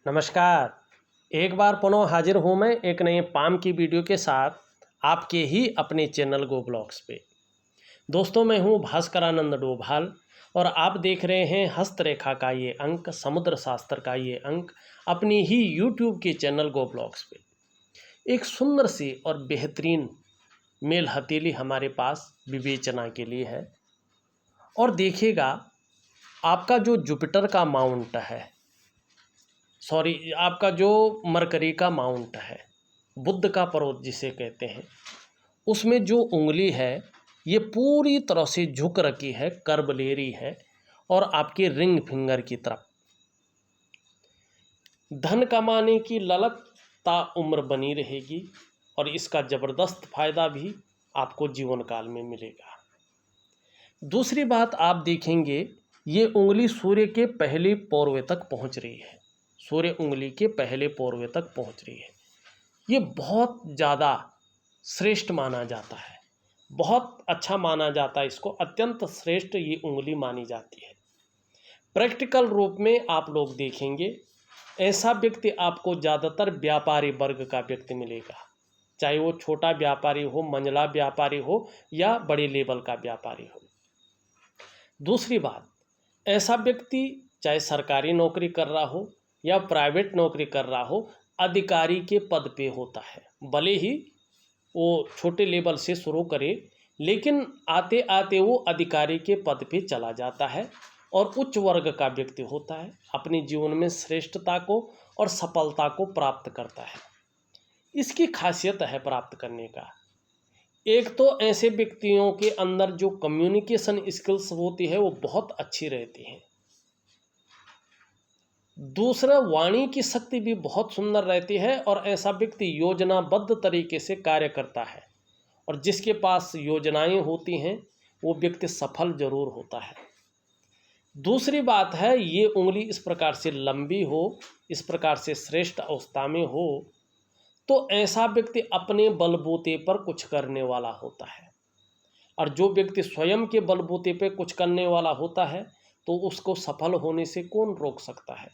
नमस्कार। एक बार पुनः हाजिर हूँ मैं एक नए पाम की वीडियो के साथ आपके ही अपने चैनल गो ब्लॉग्स पे। दोस्तों, मैं हूँ भास्करानंद डोभाल और आप देख रहे हैं हस्तरेखा का ये अंक, समुद्र शास्त्र का ये अंक अपनी ही यूट्यूब के चैनल गो ब्लॉग्स पे। एक सुंदर सी और बेहतरीन मेल हथेली हमारे पास विवेचना के लिए है। और देखिएगा, आपका जो जुपिटर का माउंट है, आपका जो मरकरी का माउंट है, बुध का पर्वत जिसे कहते हैं, उसमें जो उंगली है ये पूरी तरह से झुक रखी है, कर्व ले रही है और आपके रिंग फिंगर की तरफ। धन कमाने की ललक ता उम्र बनी रहेगी और इसका ज़बरदस्त फायदा भी आपको जीवन काल में मिलेगा। दूसरी बात आप देखेंगे, ये उंगली सूर्य के पहले पौरवे तक पहुंच रही है। सूर्य उंगली के पहले पौरवे तक पहुंच रही है। ये बहुत ज़्यादा श्रेष्ठ माना जाता है, बहुत अच्छा माना जाता है। इसको अत्यंत श्रेष्ठ ये उंगली मानी जाती है। प्रैक्टिकल रूप में आप लोग देखेंगे, ऐसा व्यक्ति आपको ज़्यादातर व्यापारी वर्ग का व्यक्ति मिलेगा, चाहे वो छोटा व्यापारी हो, मंझला व्यापारी हो या बड़े लेवल का व्यापारी हो। दूसरी बात, ऐसा व्यक्ति चाहे सरकारी नौकरी कर रहा हो या प्राइवेट नौकरी कर रहा हो, अधिकारी के पद पे होता है। भले ही वो छोटे लेवल से शुरू करे, लेकिन आते आते वो अधिकारी के पद पे चला जाता है और उच्च वर्ग का व्यक्ति होता है। अपने जीवन में श्रेष्ठता को और सफलता को प्राप्त करता है। इसकी खासियत है प्राप्त करने का। एक तो ऐसे व्यक्तियों के अंदर जो कम्युनिकेशन स्किल्स होती है वो बहुत अच्छी रहती है। दूसरा, वाणी की शक्ति भी बहुत सुंदर रहती है और ऐसा व्यक्ति योजनाबद्ध तरीके से कार्य करता है और जिसके पास योजनाएं होती हैं वो व्यक्ति सफल जरूर होता है। दूसरी बात है, ये उंगली इस प्रकार से लंबी हो, इस प्रकार से श्रेष्ठ अवस्था में हो, तो ऐसा व्यक्ति अपने बलबूते पर कुछ करने वाला होता है। और जो व्यक्ति स्वयं के बलबूते पर कुछ करने वाला होता है तो उसको सफल होने से कौन रोक सकता है।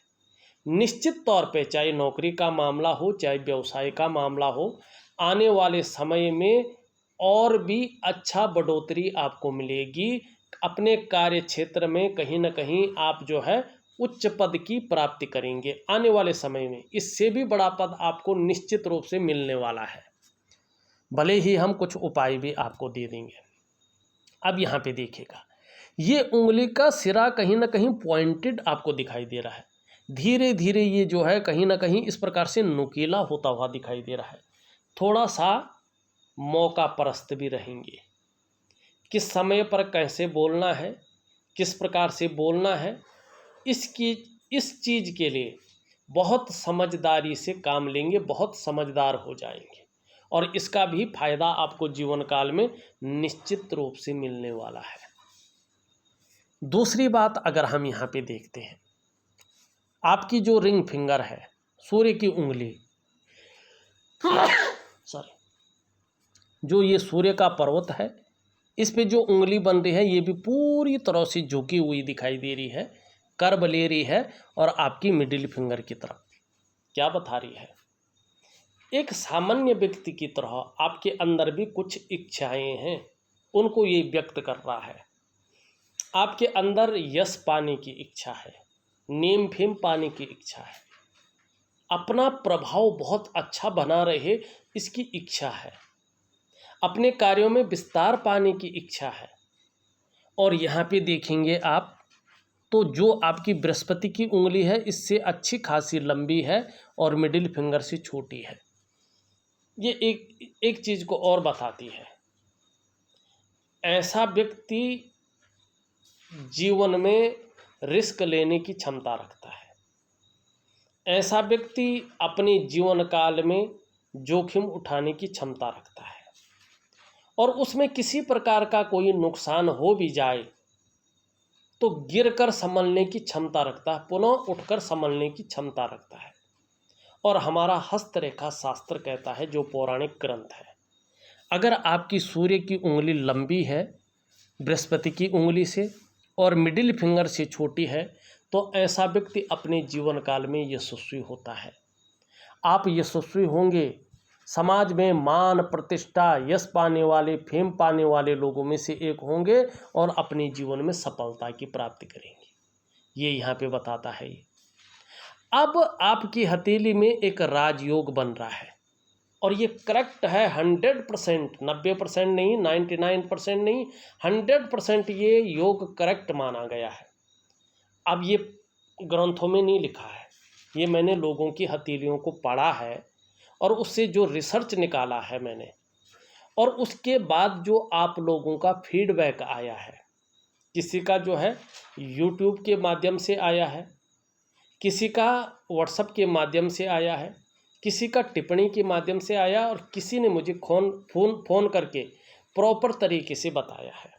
निश्चित तौर पे, चाहे नौकरी का मामला हो, चाहे व्यवसाय का मामला हो, आने वाले समय में और भी अच्छा बढ़ोतरी आपको मिलेगी। अपने कार्य क्षेत्र में कहीं ना कहीं आप जो है उच्च पद की प्राप्ति करेंगे आने वाले समय में। इससे भी बड़ा पद आपको निश्चित रूप से मिलने वाला है, भले ही हम कुछ उपाय भी आपको दे देंगे। अब यहाँ पे देखिएगा, ये उंगली का सिरा कहीं ना कहीं पॉइंटेड आपको दिखाई दे रहा है। धीरे धीरे ये जो है कहीं ना कहीं इस प्रकार से नुकीला होता हुआ दिखाई दे रहा है। थोड़ा सा मौका परस्त भी रहेंगे। किस समय पर कैसे बोलना है, किस प्रकार से बोलना है, इस चीज़ के लिए बहुत समझदारी से काम लेंगे, बहुत समझदार हो जाएंगे और इसका भी फायदा आपको जीवन काल में निश्चित रूप से मिलने वाला है। दूसरी बात अगर हम यहाँ पे देखते हैं, आपकी जो रिंग फिंगर है, सूर्य की उंगली, सॉरी, जो ये सूर्य का पर्वत है, इस पे जो उंगली बन रही है ये भी पूरी तरह से झुकी हुई दिखाई दे रही है, कर्व ले रही है और आपकी मिडिल फिंगर की तरफ क्या बता रही है। एक सामान्य व्यक्ति की तरह आपके अंदर भी कुछ इच्छाएं हैं, उनको ये व्यक्त कर रहा है। आपके अंदर यश पाने की इच्छा है, नेम फेम पाने की इच्छा है, अपना प्रभाव बहुत अच्छा बना रहे इसकी इच्छा है, अपने कार्यों में विस्तार पाने की इच्छा है। और यहाँ पे देखेंगे आप तो जो आपकी बृहस्पति की उंगली है इससे अच्छी खासी लंबी है और मिडिल फिंगर से छोटी है। ये एक चीज़ को और बताती है, ऐसा व्यक्ति जीवन में रिस्क लेने की क्षमता रखता है। ऐसा व्यक्ति अपने जीवन काल में जोखिम उठाने की क्षमता रखता है और उसमें किसी प्रकार का कोई नुकसान हो भी जाए तो गिरकर संभलने की क्षमता रखता है, पुनः उठकर संभलने की क्षमता रखता है। और हमारा हस्तरेखा शास्त्र कहता है, जो पौराणिक ग्रंथ है, अगर आपकी सूर्य की उंगली लंबी है बृहस्पति की उंगली से और मिडिल फिंगर से छोटी है तो ऐसा व्यक्ति अपने जीवन काल में यशस्वी होता है। आप यशस्वी होंगे, समाज में मान प्रतिष्ठा यश पाने वाले, फेम पाने वाले लोगों में से एक होंगे और अपने जीवन में सफलता की प्राप्ति करेंगे। ये यहाँ पे बताता है। अब आपकी हथेली में एक राजयोग बन रहा है और ये करेक्ट है 100%, 90% नहीं, 99% नहीं, 100% ये योग करेक्ट माना गया है। अब ये ग्रंथों में नहीं लिखा है, ये मैंने लोगों की हथेलियों को पढ़ा है और उससे जो रिसर्च निकाला है मैंने, और उसके बाद जो आप लोगों का फीडबैक आया है, किसी का जो है यूट्यूब के माध्यम से आया है, किसी का व्हाट्सएप के माध्यम से आया है, किसी का टिप्पणी के माध्यम से आया और किसी ने मुझे फ़ोन करके प्रॉपर तरीके से बताया है।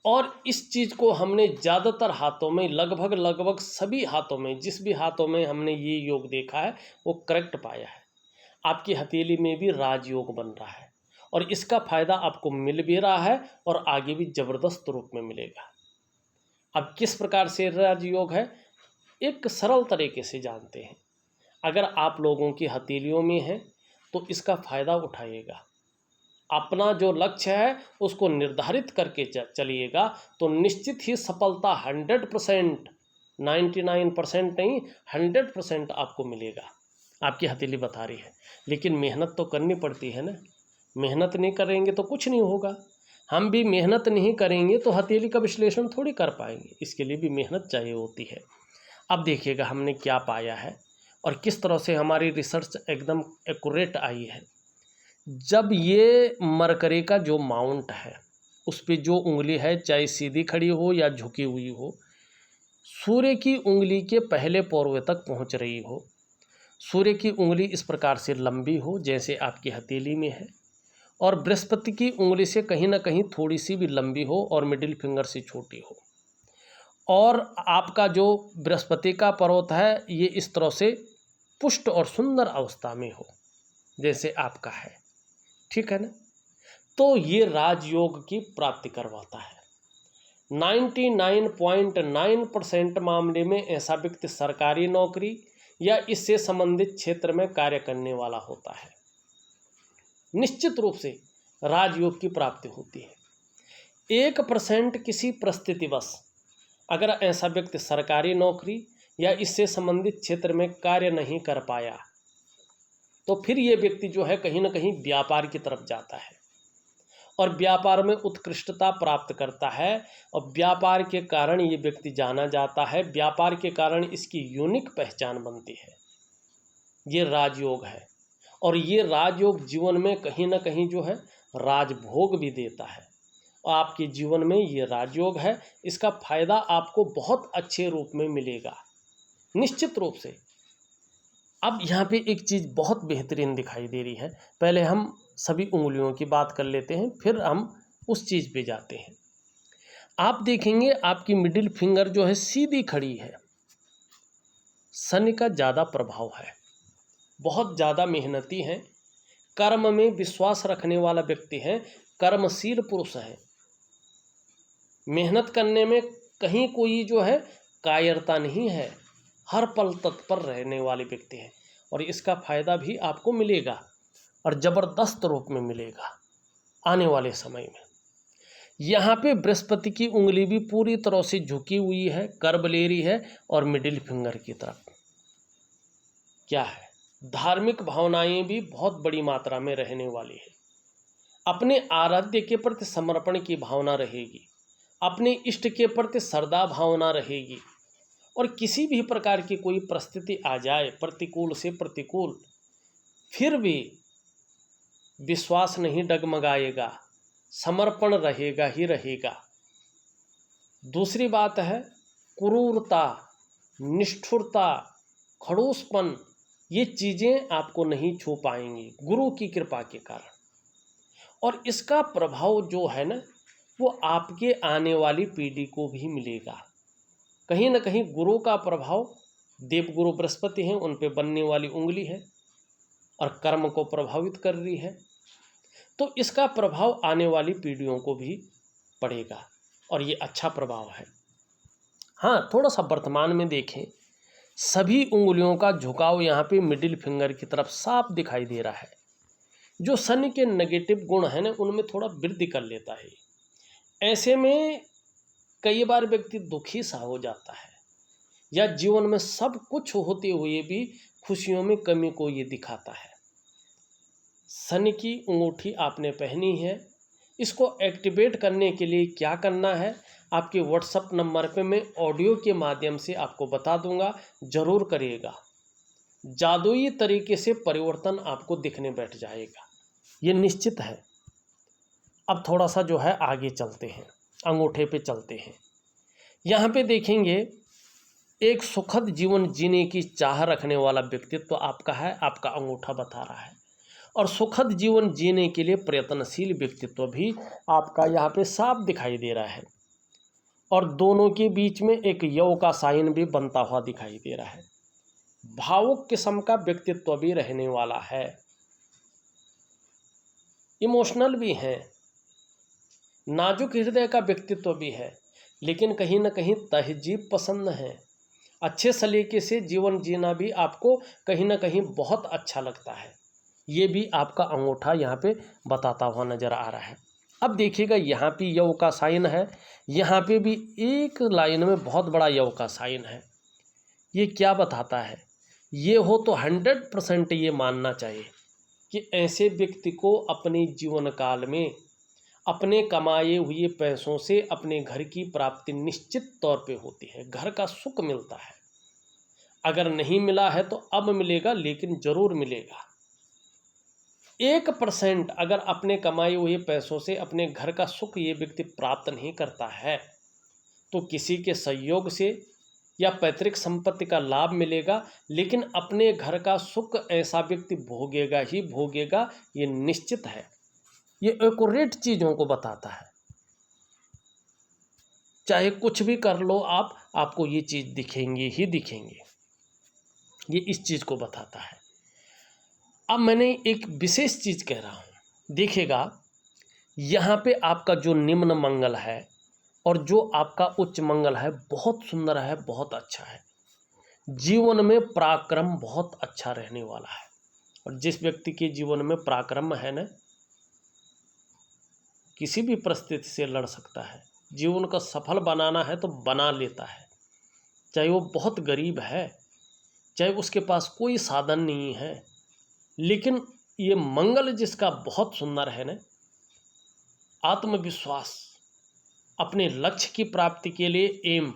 और इस चीज़ को हमने ज़्यादातर हाथों में, लगभग सभी हाथों में, जिस भी हाथों में हमने ये योग देखा है वो करेक्ट पाया है। आपकी हथेली में भी राजयोग बन रहा है और इसका फ़ायदा आपको मिल भी रहा है और आगे भी ज़बरदस्त रूप में मिलेगा। अब किस प्रकार से राजयोग है, एक सरल तरीके से जानते हैं। अगर आप लोगों की हथेलियों में है तो इसका फ़ायदा उठाइएगा, अपना जो लक्ष्य है उसको निर्धारित करके चलिएगा तो निश्चित ही सफलता 100%, 99% नहीं, 100% आपको मिलेगा। आपकी हथेली बता रही है, लेकिन मेहनत तो करनी पड़ती है ना। मेहनत नहीं करेंगे तो कुछ नहीं होगा। हम भी मेहनत नहीं करेंगे तो हथेली का विश्लेषण थोड़ी कर पाएंगे, इसके लिए भी मेहनत चाहिए होती है। अब देखिएगा हमने क्या पाया है और किस तरह से हमारी रिसर्च एकदम एक्यूरेट आई है। जब ये मरकरी का जो माउंट है उस पर जो उंगली है, चाहे सीधी खड़ी हो या झुकी हुई हो, सूर्य की उंगली के पहले पोर्वे तक पहुंच रही हो, सूर्य की उंगली इस प्रकार से लंबी हो जैसे आपकी हथेली में है, और बृहस्पति की उंगली से कहीं ना कहीं थोड़ी सी भी लंबी हो और मिडिल फिंगर से छोटी हो, और आपका जो बृहस्पति का पर्वत है ये इस तरह से पुष्ट और सुंदर अवस्था में हो जैसे आपका है, ठीक है ना। तो ये राजयोग की प्राप्ति करवाता है। 99.9% मामले में ऐसा व्यक्ति सरकारी नौकरी या इससे संबंधित क्षेत्र में कार्य करने वाला होता है। निश्चित रूप से राजयोग की प्राप्ति होती है। 1% किसी परिस्थितिवश अगर ऐसा व्यक्ति सरकारी नौकरी या इससे संबंधित क्षेत्र में कार्य नहीं कर पाया तो फिर ये व्यक्ति जो है कहीं ना कहीं व्यापार की तरफ जाता है और व्यापार में उत्कृष्टता प्राप्त करता है और व्यापार के कारण ये व्यक्ति जाना जाता है, व्यापार के कारण इसकी यूनिक पहचान बनती है। ये राजयोग है और ये राजयोग जीवन में कहीं ना कहीं जो है राजभोग भी देता है। और आपके जीवन में ये राजयोग है, इसका फायदा आपको बहुत अच्छे रूप में मिलेगा निश्चित रूप से। अब यहाँ पे एक चीज़ बहुत बेहतरीन दिखाई दे रही है, पहले हम सभी उंगलियों की बात कर लेते हैं फिर हम उस चीज़ पे जाते हैं। आप देखेंगे आपकी मिडिल फिंगर जो है सीधी खड़ी है, शनि का ज़्यादा प्रभाव है, बहुत ज़्यादा मेहनती हैं, कर्म में विश्वास रखने वाला व्यक्ति है, कर्मशील पुरुष है, मेहनत करने में कहीं कोई जो है कायरता नहीं है, हर पल तत्पर रहने वाले व्यक्ति हैं और इसका फायदा भी आपको मिलेगा और ज़बरदस्त रूप में मिलेगा आने वाले समय में। यहाँ पे बृहस्पति की उंगली भी पूरी तरह से झुकी हुई है, कर्ब ले रही है और मिडिल फिंगर की तरफ क्या है, धार्मिक भावनाएं भी बहुत बड़ी मात्रा में रहने वाली है। अपने आराध्य के प्रति समर्पण की भावना रहेगी, अपने इष्ट के प्रति श्रद्धा भावना रहेगी और किसी भी प्रकार की कोई परिस्थिति आ जाए प्रतिकूल से प्रतिकूल, फिर भी विश्वास नहीं डगमगाएगा, समर्पण रहेगा ही रहेगा। दूसरी बात है क्रूरता, निष्ठुरता, खड़ूसपन, ये चीज़ें आपको नहीं छू पाएंगी गुरु की कृपा के कारण। और इसका प्रभाव जो है ना वो आपके आने वाली पीढ़ी को भी मिलेगा। कहीं ना कहीं गुरु का प्रभाव, देवगुरु बृहस्पति हैं, उन पे बनने वाली उंगली है और कर्म को प्रभावित कर रही है, तो इसका प्रभाव आने वाली पीढ़ियों को भी पड़ेगा और ये अच्छा प्रभाव है। हाँ, थोड़ा सा वर्तमान में देखें, सभी उंगलियों का झुकाव यहाँ पे मिडिल फिंगर की तरफ साफ दिखाई दे रहा है। जो शनि के नेगेटिव गुण है ना, उनमें थोड़ा वृद्धि कर लेता है। ऐसे में कई बार व्यक्ति दुखी सा हो जाता है, या जीवन में सब कुछ होते हुए भी खुशियों में कमी को ये दिखाता है। शनि की अंगूठी आपने पहनी है, इसको एक्टिवेट करने के लिए क्या करना है, आपके व्हाट्सएप नंबर पे मैं ऑडियो के माध्यम से आपको बता दूंगा, ज़रूर करिएगा। जादुई तरीके से परिवर्तन आपको दिखने बैठ जाएगा, ये निश्चित है। अब थोड़ा सा जो है आगे चलते हैं, अंगूठे पे चलते हैं। यहाँ पे देखेंगे, एक सुखद जीवन जीने की चाह रखने वाला व्यक्तित्व आपका है, आपका अंगूठा बता रहा है। और सुखद जीवन जीने के लिए प्रयत्नशील व्यक्तित्व भी आपका यहाँ पे साफ दिखाई दे रहा है। और दोनों के बीच में एक यव का साइन भी बनता हुआ दिखाई दे रहा है। भावुक किस्म का व्यक्तित्व भी रहने वाला है, इमोशनल भी है, नाजुक हृदय का व्यक्तित्व भी है, लेकिन कहीं ना कहीं तहजीब पसंद है। अच्छे सलीके से जीवन जीना भी आपको कहीं ना कहीं बहुत अच्छा लगता है। ये भी आपका अंगूठा यहाँ पे बताता हुआ नज़र आ रहा है। अब देखिएगा, यहाँ पे यव का साइन है, यहाँ पे भी एक लाइन में बहुत बड़ा यव का साइन है। ये क्या बताता है? ये हो तो 100% ये मानना चाहिए कि ऐसे व्यक्ति को अपने जीवन काल में अपने कमाए हुए पैसों से अपने घर की प्राप्ति निश्चित तौर पे होती है, घर का सुख मिलता है। अगर नहीं मिला है तो अब मिलेगा, लेकिन ज़रूर मिलेगा। 1% अगर अपने कमाए हुए पैसों से अपने घर का सुख ये व्यक्ति प्राप्त नहीं करता है, तो किसी के सहयोग से या पैतृक संपत्ति का लाभ मिलेगा, लेकिन अपने घर का सुख ऐसा व्यक्ति भोगेगा ही भोगेगा, ये निश्चित है। ये एक्यूरेट चीज़ों को बताता है। चाहे कुछ भी कर लो आप, आपको ये चीज़ दिखेंगी ही दिखेंगी। ये इस चीज़ को बताता है। अब मैंने एक विशेष चीज़ कह रहा हूँ, देखिएगा, यहाँ पे आपका जो निम्न मंगल है और जो आपका उच्च मंगल है, बहुत सुंदर है, बहुत अच्छा है। जीवन में पराक्रम बहुत अच्छा रहने वाला है। और जिस व्यक्ति के जीवन में पराक्रम है ना, किसी भी परिस्थिति से लड़ सकता है। जीवन को सफल बनाना है तो बना लेता है, चाहे वो बहुत गरीब है, चाहे उसके पास कोई साधन नहीं है। लेकिन ये मंगल जिसका बहुत सुंदर है ना, आत्मविश्वास, अपने लक्ष्य की प्राप्ति के लिए एम,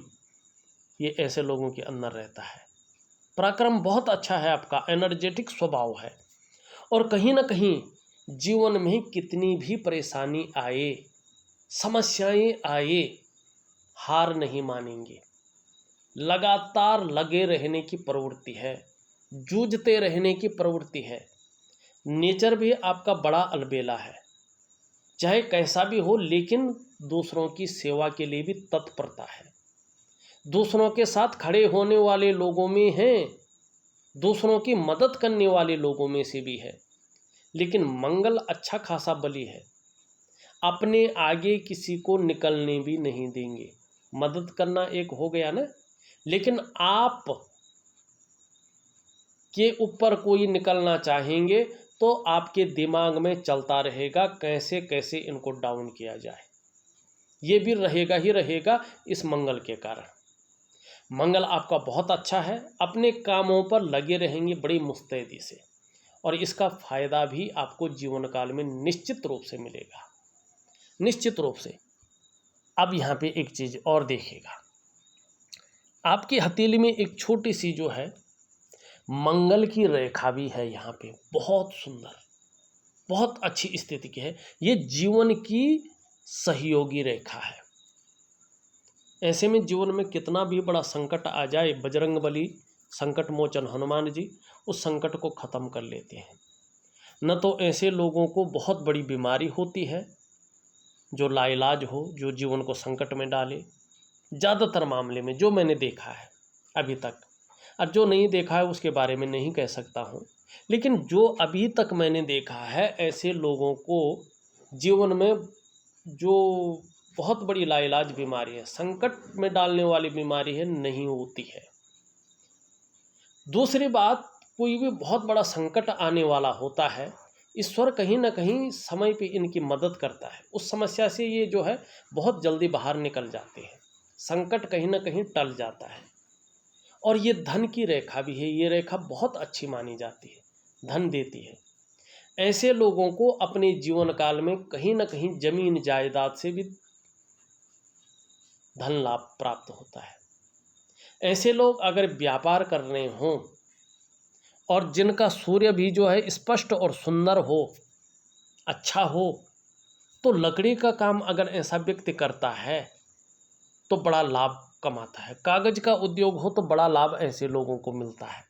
ये ऐसे लोगों के अंदर रहता है। पराक्रम बहुत अच्छा है आपका, एनर्जेटिक स्वभाव है। और कहीं ना कहीं जीवन में कितनी भी परेशानी आए, समस्याएं आए, हार नहीं मानेंगे। लगातार लगे रहने की प्रवृत्ति है, जूझते रहने की प्रवृत्ति है। नेचर भी आपका बड़ा अलबेला है, चाहे कैसा भी हो, लेकिन दूसरों की सेवा के लिए भी तत्परता है। दूसरों के साथ खड़े होने वाले लोगों में हैं, दूसरों की मदद करने वाले लोगों में से भी है। लेकिन मंगल अच्छा खासा बली है, अपने आगे किसी को निकलने भी नहीं देंगे। मदद करना एक हो गया ना, लेकिन आप के ऊपर कोई निकलना चाहेंगे तो आपके दिमाग में चलता रहेगा कैसे कैसे इनको डाउन किया जाए। ये भी रहेगा ही रहेगा इस मंगल के कारण। मंगल आपका बहुत अच्छा है, अपने कामों पर लगे रहेंगे बड़ी मुस्तैदी से, और इसका फायदा भी आपको जीवन काल में निश्चित रूप से मिलेगा, निश्चित रूप से। अब यहाँ पे एक चीज़ और देखिएगा, आपकी हथेली में एक छोटी सी जो है मंगल की रेखा भी है, यहाँ पे बहुत सुंदर, बहुत अच्छी स्थिति की है। ये जीवन की सहयोगी रेखा है। ऐसे में जीवन में कितना भी बड़ा संकट आ जाए, बजरंगबली संकट मोचन हनुमान जी उस संकट को ख़त्म कर लेते हैं। न तो ऐसे लोगों को बहुत बड़ी बीमारी होती है जो लाइलाज हो, जो जीवन को संकट में डाले। ज़्यादातर मामले में जो मैंने देखा है अभी तक, और जो नहीं देखा है उसके बारे में नहीं कह सकता हूँ, लेकिन जो अभी तक मैंने देखा है, ऐसे लोगों को जीवन में जो बहुत बड़ी लाइलाज बीमारी है, संकट में डालने वाली बीमारी है, नहीं होती है। दूसरी बात, कोई भी बहुत बड़ा संकट आने वाला होता है, ईश्वर कहीं ना कहीं समय पे इनकी मदद करता है, उस समस्या से ये जो है बहुत जल्दी बाहर निकल जाते हैं, संकट कहीं ना कहीं टल जाता है। और ये धन की रेखा भी है, ये रेखा बहुत अच्छी मानी जाती है, धन देती है। ऐसे लोगों को अपने जीवन काल में कहीं ना कहीं जमीन जायदाद से भी धन लाभ प्राप्त होता है। ऐसे लोग अगर व्यापार कर रहे हों और जिनका सूर्य भी जो है स्पष्ट और सुंदर हो, अच्छा हो, तो लकड़ी का काम अगर ऐसा व्यक्ति करता है तो बड़ा लाभ कमाता है। कागज का उद्योग हो तो बड़ा लाभ ऐसे लोगों को मिलता है।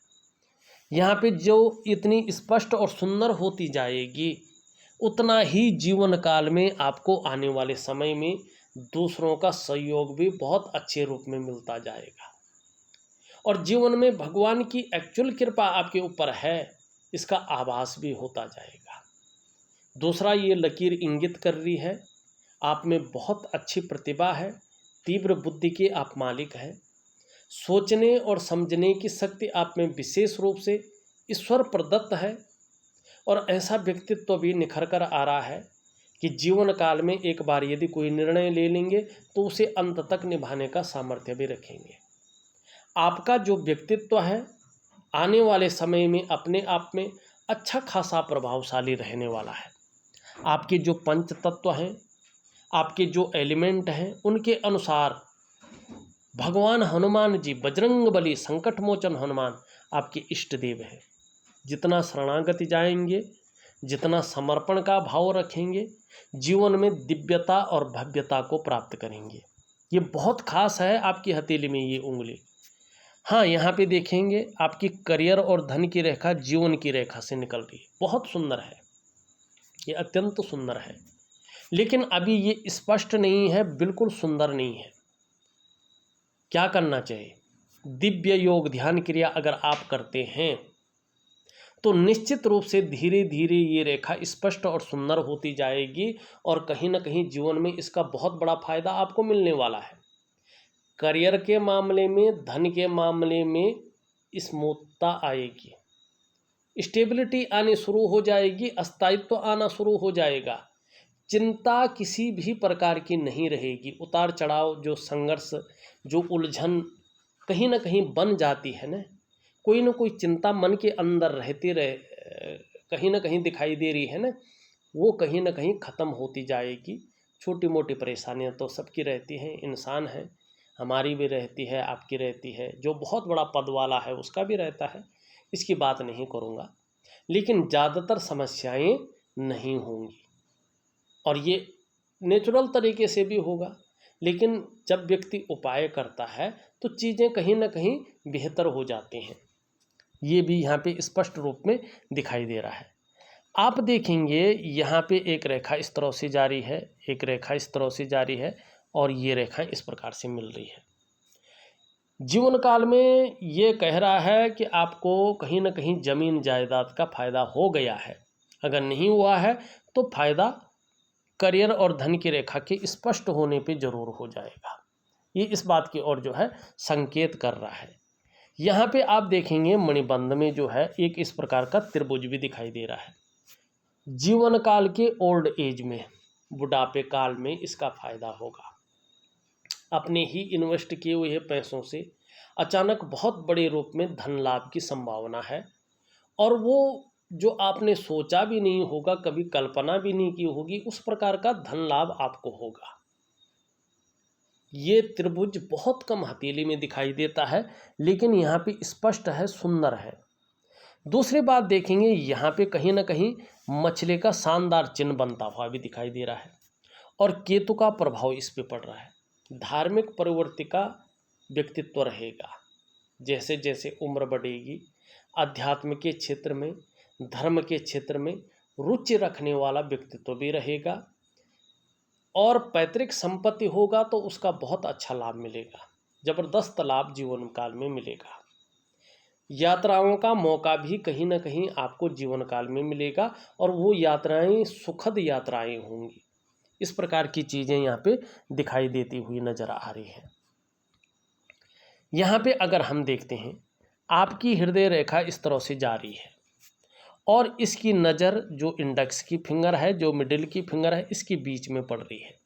यहाँ पे जो इतनी स्पष्ट और सुंदर होती जाएगी, उतना ही जीवन काल में आपको आने वाले समय में दूसरों का सहयोग भी बहुत अच्छे रूप में मिलता जाएगा। और जीवन में भगवान की एक्चुअल कृपा आपके ऊपर है, इसका आभास भी होता जाएगा। दूसरा, ये लकीर इंगित कर रही है आप में बहुत अच्छी प्रतिभा है, तीव्र बुद्धि के आप मालिक हैं, सोचने और समझने की शक्ति आप में विशेष रूप से ईश्वर प्रदत्त है। और ऐसा व्यक्तित्व भी निखर कर आ रहा है कि जीवन काल में एक बार यदि कोई निर्णय ले लेंगे तो उसे अंत तक निभाने का सामर्थ्य भी रखेंगे। आपका जो व्यक्तित्व है आने वाले समय में अपने आप में अच्छा खासा प्रभावशाली रहने वाला है। आपके जो पंच तत्व हैं, आपके जो एलिमेंट हैं, उनके अनुसार भगवान हनुमान जी, बजरंग बली, संकट मोचन हनुमान आपके इष्ट देव हैं। जितना शरणागति जाएंगे, जितना समर्पण का भाव रखेंगे, जीवन में दिव्यता और भव्यता को प्राप्त करेंगे। ये बहुत खास है आपकी हथेली में ये उंगली। हाँ, यहाँ पे देखेंगे आपकी करियर और धन की रेखा जीवन की रेखा से निकल रही है, बहुत सुंदर है, ये अत्यंत सुंदर है। लेकिन अभी ये स्पष्ट नहीं है, बिल्कुल सुंदर नहीं है। क्या करना चाहिए? दिव्य योग ध्यान क्रिया अगर आप करते हैं तो निश्चित रूप से धीरे धीरे ये रेखा स्पष्ट और सुंदर होती जाएगी और कहीं ना कहीं जीवन में इसका बहुत बड़ा फायदा आपको मिलने वाला है। करियर के मामले में, धन के मामले में स्मूथता आएगी, स्टेबिलिटी आनी शुरू हो जाएगी, स्थायित्व आना शुरू हो जाएगा। चिंता किसी भी प्रकार की नहीं रहेगी। उतार चढ़ाव, जो संघर्ष, जो उलझन कहीं ना कहीं बन जाती है ना कोई चिंता मन के अंदर रहती रहे, कहीं ना कहीं दिखाई दे रही है ना, वो कहीं ना कहीं ख़त्म होती जाएगी। छोटी मोटी परेशानियां तो सबकी रहती हैं, इंसान है, हमारी भी रहती है, आपकी रहती है, जो बहुत बड़ा पद वाला है उसका भी रहता है, इसकी बात नहीं करूँगा। लेकिन ज़्यादातर समस्याएं नहीं होंगी और ये नेचुरल तरीके से भी होगा। लेकिन जब व्यक्ति उपाय करता है तो चीज़ें कहीं ना कहीं बेहतर हो जाती हैं। ये भी यहाँ पे स्पष्ट रूप में दिखाई दे रहा है। आप देखेंगे यहाँ पे एक रेखा इस तरह से जारी है, एक रेखा इस तरह से जारी है और ये रेखा इस प्रकार से मिल रही है। जीवन काल में ये कह रहा है कि आपको कहीं ना कहीं जमीन जायदाद का फायदा हो गया है। अगर नहीं हुआ है तो फायदा करियर और धन की रेखा के स्पष्ट होने पे जरूर हो जाएगा। ये इस बात की ओर जो है संकेत कर रहा है। यहाँ पे आप देखेंगे मणिबंध में जो है एक इस प्रकार का त्रिभुज भी दिखाई दे रहा है। जीवन काल के ओल्ड एज में, बुढ़ापे काल में इसका फायदा होगा। अपने ही इन्वेस्ट किए हुए पैसों से अचानक बहुत बड़े रूप में धन लाभ की संभावना है और वो जो आपने सोचा भी नहीं होगा, कभी कल्पना भी नहीं की होगी, उस प्रकार का धन लाभ आपको होगा। ये त्रिभुज बहुत कम हथेली में दिखाई देता है, लेकिन यहाँ पे स्पष्ट है, सुंदर है। दूसरी बात देखेंगे, यहाँ पे कहीं ना कहीं मछली का शानदार चिन्ह बनता हुआ भी दिखाई दे रहा है और केतु का प्रभाव इस पे पड़ रहा है। धार्मिक प्रवृत्ति का व्यक्तित्व रहेगा। जैसे जैसे उम्र बढ़ेगी, अध्यात्म के क्षेत्र में, धर्म के क्षेत्र में रुचि रखने वाला व्यक्तित्व भी रहेगा और पैतृक संपत्ति होगा तो उसका बहुत अच्छा लाभ मिलेगा, जबरदस्त लाभ जीवन काल में मिलेगा। यात्राओं का मौका भी कहीं ना कहीं आपको जीवन काल में मिलेगा और वो यात्राएं सुखद यात्राएं होंगी। इस प्रकार की चीज़ें यहाँ पे दिखाई देती हुई नज़र आ रही है। यहाँ पे अगर हम देखते हैं, आपकी हृदय रेखा इस तरह से जा रही है और इसकी नज़र जो इंडेक्स की फिंगर है, जो मिडिल की फिंगर है, इसके बीच में पड़ रही है।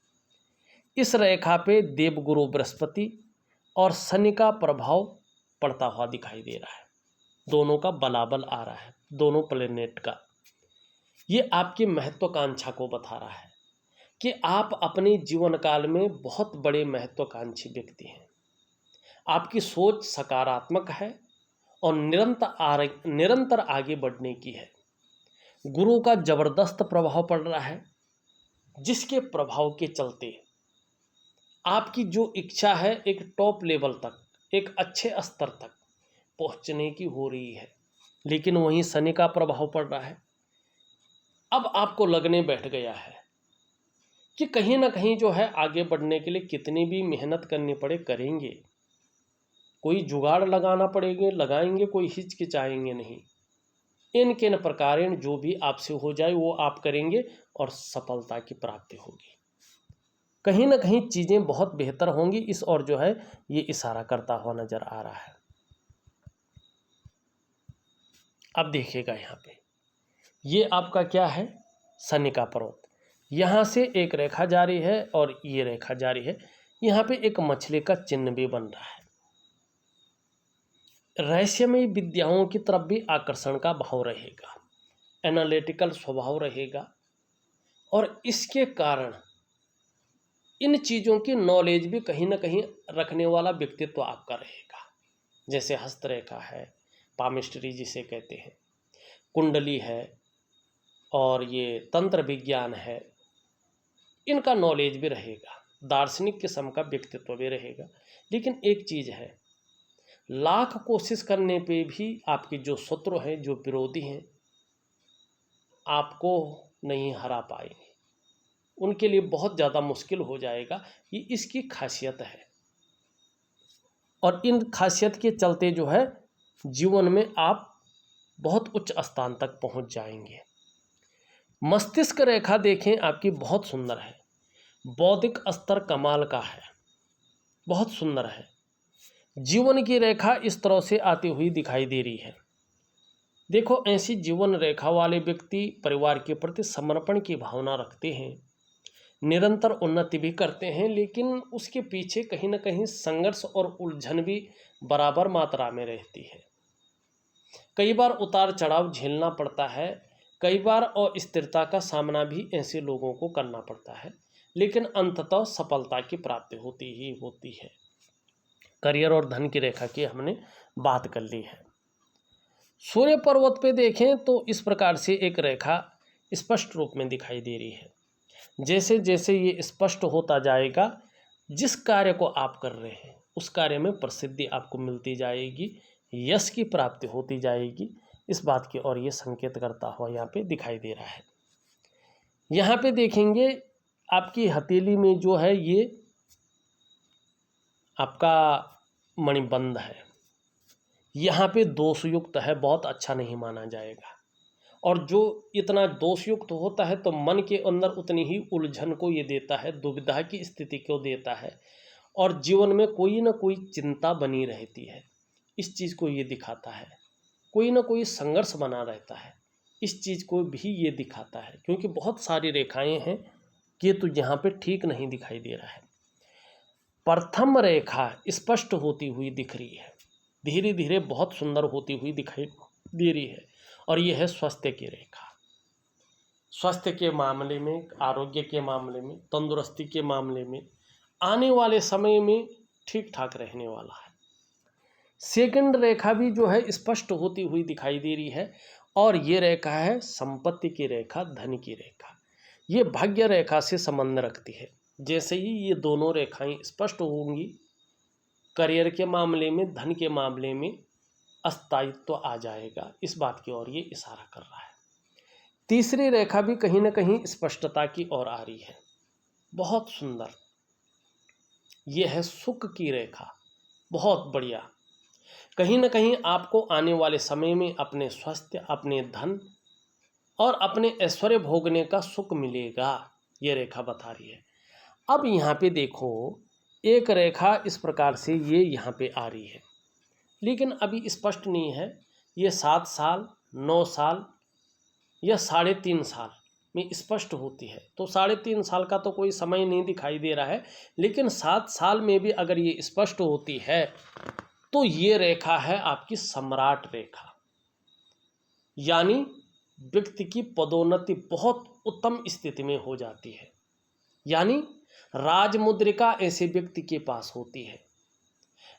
इस रेखा पे देवगुरु बृहस्पति और शनि का प्रभाव पड़ता हुआ दिखाई दे रहा है। दोनों का बलाबल आ रहा है, दोनों प्लेनेट का। ये आपकी महत्वाकांक्षा को बता रहा है कि आप अपने जीवन काल में बहुत बड़े महत्वाकांक्षी व्यक्ति हैं। आपकी सोच सकारात्मक है और निरंतर आगे बढ़ने की है। गुरु का जबरदस्त प्रभाव पड़ रहा है, जिसके प्रभाव के चलते आपकी जो इच्छा है एक टॉप लेवल तक, एक अच्छे स्तर तक पहुंचने की हो रही है। लेकिन वहीं शनि का प्रभाव पड़ रहा है। अब आपको लगने बैठ गया है कि कहीं ना कहीं जो है आगे बढ़ने के लिए कितनी भी मेहनत करनी पड़े करेंगे, कोई जुगाड़ लगाना पड़ेंगे लगाएंगे, कोई हिचकिचाएंगे नहीं। इन किन प्रकार जो भी आपसे हो जाए वो आप करेंगे और सफलता की प्राप्ति होगी। कहीं ना कहीं चीज़ें बहुत बेहतर होंगी, इस और जो है ये इशारा करता हुआ नजर आ रहा है। अब देखिएगा यहाँ पे ये आपका क्या है, शनि का पर्वत। यहाँ से एक रेखा जारी है और ये रेखा जारी है। यहाँ पे एक मछली का चिन्ह भी बन रहा है। रहस्यमय विद्याओं की तरफ भी आकर्षण का भाव रहेगा, एनालिटिकल स्वभाव रहेगा और इसके कारण इन चीज़ों की नॉलेज भी कहीं ना कहीं रखने वाला व्यक्तित्व आपका रहेगा। जैसे हस्तरेखा है, पामिस्ट्री जिसे कहते हैं, कुंडली है और ये तंत्र विज्ञान है, इनका नॉलेज भी रहेगा। दार्शनिक किस्म का व्यक्तित्व भी रहेगा। लेकिन एक चीज़ है, लाख कोशिश करने पे भी आपके जो शत्रु हैं, जो विरोधी हैं, आपको नहीं हरा पाएंगे। उनके लिए बहुत ज़्यादा मुश्किल हो जाएगा। ये इसकी खासियत है और इन खासियत के चलते जो है जीवन में आप बहुत उच्च स्थान तक पहुंच जाएंगे। मस्तिष्क रेखा देखें आपकी बहुत सुंदर है, बौद्धिक स्तर कमाल का है, बहुत सुंदर है। जीवन की रेखा इस तरह से आती हुई दिखाई दे रही है। देखो, ऐसी जीवन रेखा वाले व्यक्ति परिवार के प्रति समर्पण की भावना रखते हैं, निरंतर उन्नति भी करते हैं, लेकिन उसके पीछे कहीं ना कहीं संघर्ष और उलझन भी बराबर मात्रा में रहती है। कई बार उतार चढ़ाव झेलना पड़ता है, कई बार अस्थिरता का सामना भी ऐसे लोगों को करना पड़ता है, लेकिन अंततः सफलता की प्राप्ति होती ही होती है। करियर और धन की रेखा की हमने बात कर ली है। सूर्य पर्वत पे देखें तो इस प्रकार से एक रेखा स्पष्ट रूप में दिखाई दे रही है। जैसे जैसे ये स्पष्ट होता जाएगा, जिस कार्य को आप कर रहे हैं उस कार्य में प्रसिद्धि आपको मिलती जाएगी, यश की प्राप्ति होती जाएगी। इस बात की और ये संकेत करता हुआ यहाँ पे दिखाई दे रहा है। यहाँ पे देखेंगे आपकी हथेली में जो है ये आपका मणिबंध है, यहाँ पे दोषयुक्त है, बहुत अच्छा नहीं माना जाएगा। और जो इतना दोषयुक्त होता है तो मन के अंदर उतनी ही उलझन को ये देता है, दुविधा की स्थिति को देता है और जीवन में कोई ना कोई चिंता बनी रहती है। इस चीज़ को ये दिखाता है। कोई ना कोई संघर्ष बना रहता है, इस चीज़ को भी ये दिखाता है। क्योंकि बहुत सारी रेखाएं हैं कि तो यहाँ पे ठीक नहीं दिखाई दे रहा है। प्रथम रेखा स्पष्ट होती हुई दिख रही है, धीरे धीरे बहुत सुंदर होती हुई दिखाई दे रही है और यह है स्वास्थ्य की रेखा। स्वास्थ्य के मामले में, आरोग्य के मामले में, तंदुरुस्ती के मामले में आने वाले समय में ठीक ठाक रहने वाला है। सेकंड रेखा भी जो है स्पष्ट होती हुई दिखाई दे रही है और ये रेखा है संपत्ति की रेखा, धन की रेखा। ये भाग्य रेखा से संबंध रखती है। जैसे ही ये दोनों रेखाएं स्पष्ट होंगी, करियर के मामले में, धन के मामले में अस्थायित्व आ जाएगा। इस बात की ओर ये इशारा कर रहा है। तीसरी रेखा भी कहीं ना कहीं स्पष्टता की ओर आ रही है, बहुत सुंदर। यह है सुख की रेखा, बहुत बढ़िया। कहीं ना कहीं आपको आने वाले समय में अपने स्वास्थ्य, अपने धन और अपने ऐश्वर्य भोगने का सुख मिलेगा। ये रेखा बता रही है। अब यहाँ पे देखो, एक रेखा इस प्रकार से ये यहाँ पे आ रही है, लेकिन अभी स्पष्ट नहीं है ये 7 साल, 9 साल या 3.5 साल में स्पष्ट होती है। तो 3.5 साल का तो कोई समय नहीं दिखाई दे रहा है, लेकिन 7 साल में भी अगर ये स्पष्ट होती है तो ये रेखा है आपकी सम्राट रेखा, यानी व्यक्ति की पदोन्नति बहुत उत्तम स्थिति में हो जाती है, यानी राजमुद्रिका ऐसे व्यक्ति के पास होती है।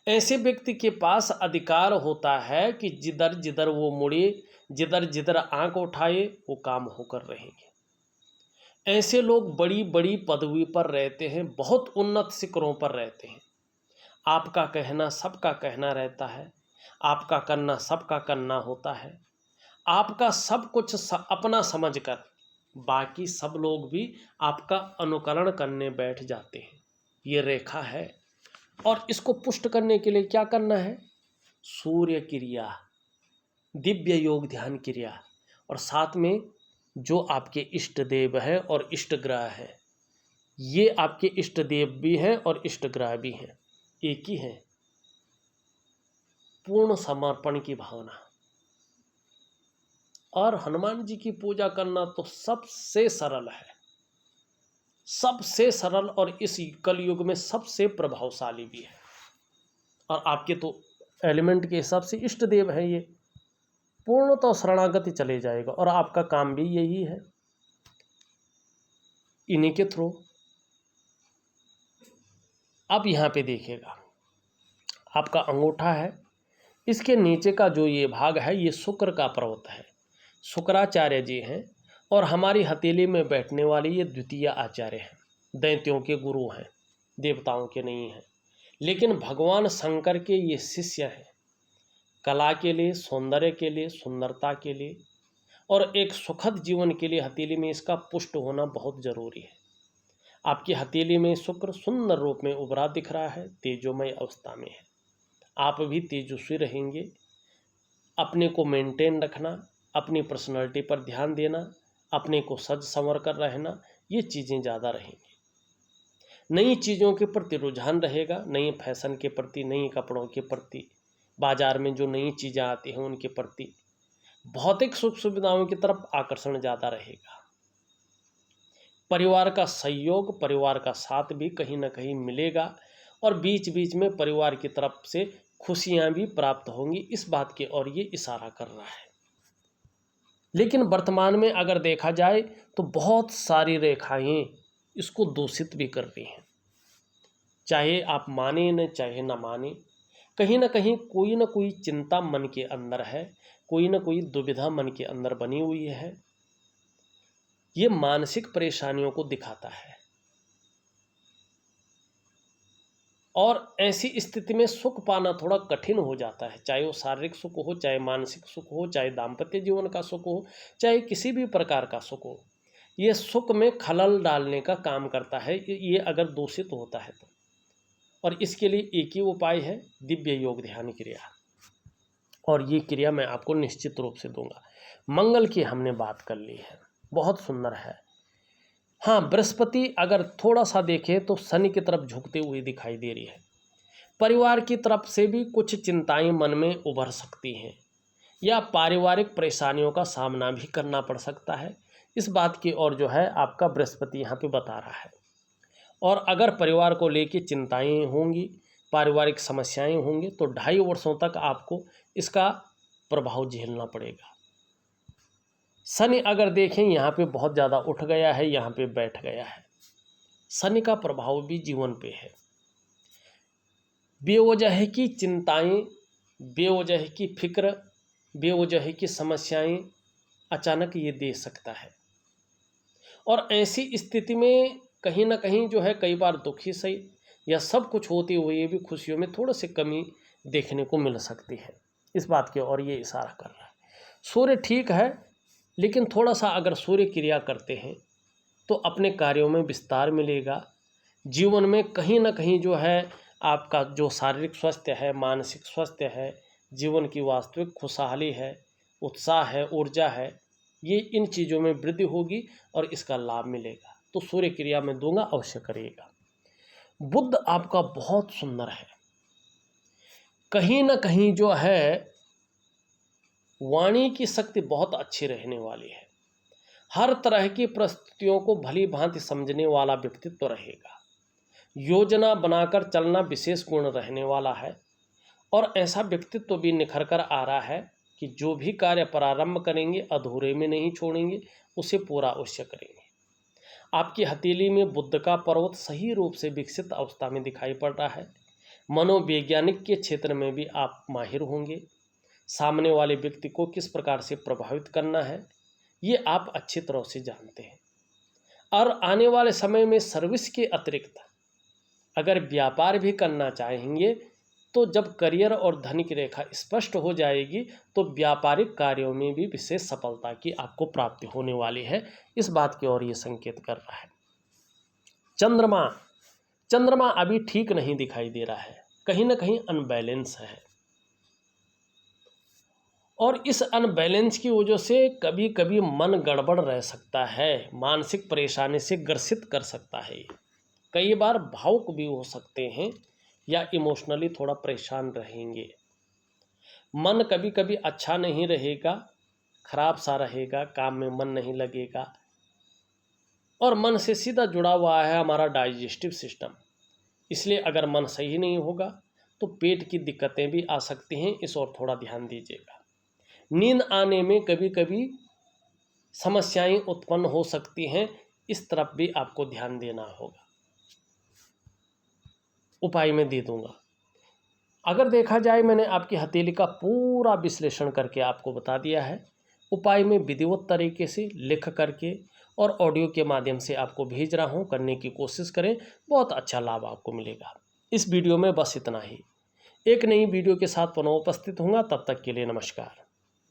ऐसे व्यक्ति के पास अधिकार होता है कि जिधर जिधर वो मुड़े, जिधर जिधर आंख उठाए, वो काम होकर रहेंगे। ऐसे लोग बड़ी बड़ी पदवी पर रहते हैं, बहुत उन्नत शिखरों पर रहते हैं। आपका कहना सबका कहना रहता है, आपका करना सबका करना होता है, आपका सब कुछ अपना समझकर बाकी सब लोग भी आपका अनुकरण करने बैठ जाते हैं। ये रेखा है, और इसको पुष्ट करने के लिए क्या करना है? सूर्य क्रिया, दिव्य योग ध्यान क्रिया, और साथ में जो आपके इष्ट देव है और इष्ट ग्रह है, ये आपके इष्ट देव भी हैं और इष्ट ग्रह भी हैं, एक ही हैं। पूर्ण समर्पण की भावना, और हनुमान जी की पूजा करना तो सबसे सरल है, सबसे सरल, और इस कलयुग में सबसे प्रभावशाली भी है। और आपके तो एलिमेंट के हिसाब से इष्ट देव है, ये पूर्ण तो शरणागति चले जाएगा, और आपका काम भी यही है इन्हीं के थ्रू। अब यहाँ पे देखिएगा, आपका अंगूठा है, इसके नीचे का जो ये भाग है ये शुक्र का पर्वत है, शुक्राचार्य जी हैं, और हमारी हथेली में बैठने वाले ये द्वितीय आचार्य हैं, दैत्यों के गुरु हैं, देवताओं के नहीं हैं, लेकिन भगवान शंकर के ये शिष्य हैं। कला के लिए, सौंदर्य के लिए, सुंदरता के लिए और एक सुखद जीवन के लिए हथेली में इसका पुष्ट होना बहुत ज़रूरी है। आपकी हथेली में शुक्र सुंदर रूप में उभरा दिख रहा है, तेजोमय अवस्था में है। आप भी तेजस्वी रहेंगे। अपने को मेंटेन रखना, अपनी पर्सनालिटी पर ध्यान देना, अपने को सज संवर कर रहना, ये चीज़ें ज़्यादा रहेंगी। नई चीज़ों के प्रति रुझान रहेगा, नई फैशन के प्रति, नई कपड़ों के प्रति, बाजार में जो नई चीज़ें आती हैं उनके प्रति, भौतिक सुख सुविधाओं की तरफ आकर्षण ज़्यादा रहेगा। परिवार का सहयोग, परिवार का साथ भी कहीं ना कहीं मिलेगा, और बीच बीच में परिवार की तरफ से खुशियां भी प्राप्त होंगी, इस बात की ओर ये इशारा कर रहा है। लेकिन वर्तमान में अगर देखा जाए तो बहुत सारी रेखाएं इसको दूषित भी कर रही हैं, चाहे आप माने न चाहे न माने, कहीं ना कहीं कोई ना कोई चिंता मन के अंदर है, कोई ना कोई दुविधा मन के अंदर बनी हुई है। ये मानसिक परेशानियों को दिखाता है, और ऐसी स्थिति में सुख पाना थोड़ा कठिन हो जाता है, चाहे वो शारीरिक सुख हो, चाहे मानसिक सुख हो, चाहे दाम्पत्य जीवन का सुख हो, चाहे किसी भी प्रकार का सुख हो। ये सुख में खलल डालने का काम करता है, ये अगर दूषित होता है तो। और इसके लिए एक ही उपाय है, दिव्य योग ध्यान क्रिया, और ये क्रिया मैं आपको निश्चित रूप से दूंगा। मंगल की हमने बात कर ली है, बहुत सुंदर है। हाँ, बृहस्पति अगर थोड़ा सा देखें तो शनि की तरफ झुकते हुए दिखाई दे रही है। परिवार की तरफ से भी कुछ चिंताएं मन में उभर सकती हैं, या पारिवारिक परेशानियों का सामना भी करना पड़ सकता है। इस बात की ओर जो है आपका बृहस्पति यहाँ पे बता रहा है। और अगर परिवार को लेके चिंताएं होंगी, पारिवारिक समस्याएं होंगी, तो 2.5 वर्षों तक आपको इसका प्रभाव झेलना पड़ेगा। शनि अगर देखें यहाँ पे बहुत ज़्यादा उठ गया है, यहाँ पे बैठ गया है, शनि का प्रभाव भी जीवन पे है। बेवजह की चिंताएं, बेवजह की फिक्र, बेवजह की समस्याएं अचानक ये दे सकता है, और ऐसी स्थिति में कहीं ना कहीं जो है कई बार दुखी सही या सब कुछ होते हुए भी खुशियों में थोड़ी सी कमी देखने को मिल सकती है। इस बात की ओर ये इशारा कर रहा है। सूर्य ठीक है, लेकिन थोड़ा सा अगर सूर्य क्रिया करते हैं तो अपने कार्यों में विस्तार मिलेगा। जीवन में कहीं ना कहीं जो है आपका जो शारीरिक स्वास्थ्य है, मानसिक स्वास्थ्य है, जीवन की वास्तविक खुशहाली है, उत्साह है, ऊर्जा है, ये इन चीज़ों में वृद्धि होगी और इसका लाभ मिलेगा। तो सूर्य क्रिया में दूंगा, अवश्य करिएगा। बुध आपका बहुत सुंदर है, कहीं ना कहीं जो है वाणी की शक्ति बहुत अच्छी रहने वाली है। हर तरह की परिस्थितियों को भली भांति समझने वाला व्यक्तित्व रहेगा। योजना बनाकर चलना विशेष गुण रहने वाला है और ऐसा व्यक्तित्व भी निखर कर आ रहा है कि जो भी कार्य प्रारंभ करेंगे अधूरे में नहीं छोड़ेंगे, उसे पूरा अवश्य करेंगे। आपकी हथेली में बुध का पर्वत सही रूप से विकसित अवस्था में दिखाई पड़ रहा है। मनोवैज्ञानिक के क्षेत्र में भी आप माहिर होंगे। सामने वाले व्यक्ति को किस प्रकार से प्रभावित करना है ये आप अच्छी तरह से जानते हैं। और आने वाले समय में सर्विस के अतिरिक्त अगर व्यापार भी करना चाहेंगे तो जब करियर और धन की रेखा स्पष्ट हो जाएगी तो व्यापारिक कार्यों में भी विशेष सफलता की आपको प्राप्ति होने वाली है। इस बात की ओर ये संकेत कर रहा है। चंद्रमा अभी ठीक नहीं दिखाई दे रहा है, कहीं ना कहीं अनबैलेंस है और इस अनबैलेंस की वजह से कभी कभी मन गड़बड़ रह सकता है, मानसिक परेशानी से ग्रसित कर सकता है। कई बार भावुक भी हो सकते हैं या इमोशनली थोड़ा परेशान रहेंगे। मन कभी कभी अच्छा नहीं रहेगा, खराब सा रहेगा, काम में मन नहीं लगेगा और मन से सीधा जुड़ा हुआ है हमारा डाइजेस्टिव सिस्टम। इसलिए अगर मन सही नहीं होगा तो पेट की दिक्कतें भी आ सकती हैं, इस ओर थोड़ा ध्यान दीजिएगा। नींद आने में कभी कभी समस्याएं उत्पन्न हो सकती हैं, इस तरफ भी आपको ध्यान देना होगा। उपाय में दे दूंगा। अगर देखा जाए मैंने आपकी हथेली का पूरा विश्लेषण करके आपको बता दिया है। उपाय में विधिवत तरीके से लिख करके और ऑडियो के माध्यम से आपको भेज रहा हूँ, करने की कोशिश करें, बहुत अच्छा लाभ आपको मिलेगा। इस वीडियो में बस इतना ही। एक नई वीडियो के साथ पुनः उपस्थित होऊंगा, तब तक के लिए नमस्कार।